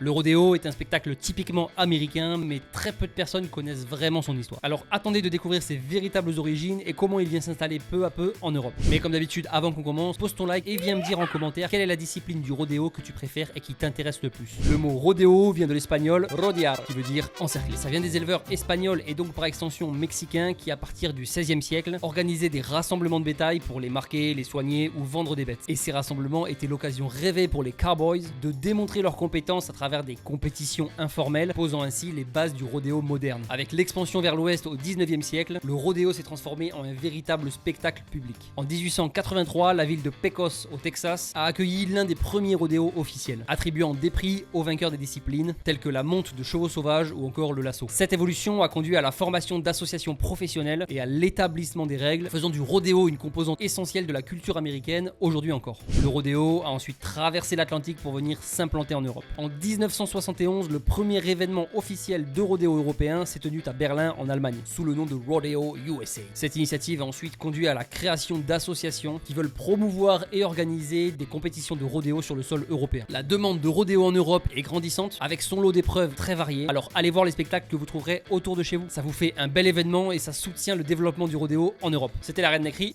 Le rodéo est un spectacle typiquement américain, mais très peu de personnes connaissent vraiment son histoire. Alors attendez de découvrir ses véritables origines et comment il vient s'installer peu à peu en Europe. Mais comme d'habitude, avant qu'on commence, pose ton like et viens me dire en commentaire quelle est la discipline du rodéo que tu préfères et qui t'intéresse le plus. Le mot rodéo vient de l'espagnol rodear, qui veut dire encercler. Ça vient des éleveurs espagnols et donc par extension mexicains qui, à partir du XVIe siècle, organisaient des rassemblements de bétail pour les marquer, les soigner ou vendre des bêtes. Et ces rassemblements étaient l'occasion rêvée pour les cowboys de démontrer leurs compétences à travers des compétitions informelles, posant ainsi les bases du rodéo moderne. Avec l'expansion vers l'ouest au 19e siècle, le rodéo s'est transformé en un véritable spectacle public. En 1883, la ville de Pecos au Texas a accueilli l'un des premiers rodéos officiels, attribuant des prix aux vainqueurs des disciplines telles que la monte de chevaux sauvages ou encore le lasso. Cette évolution a conduit à la formation d'associations professionnelles et à l'établissement des règles, faisant du rodéo une composante essentielle de la culture américaine aujourd'hui encore. Le rodéo a ensuite traversé l'Atlantique pour venir s'implanter en Europe. En 1971, le premier événement officiel de rodéo européen s'est tenu à Berlin en Allemagne, sous le nom de Rodeo USA. Cette initiative a ensuite conduit à la création d'associations qui veulent promouvoir et organiser des compétitions de rodéo sur le sol européen. La demande de rodéo en Europe est grandissante, avec son lot d'épreuves très variées, alors allez voir les spectacles que vous trouverez autour de chez vous. Ça vous fait un bel événement et ça soutient le développement du rodéo en Europe. C'était la Reine Necri.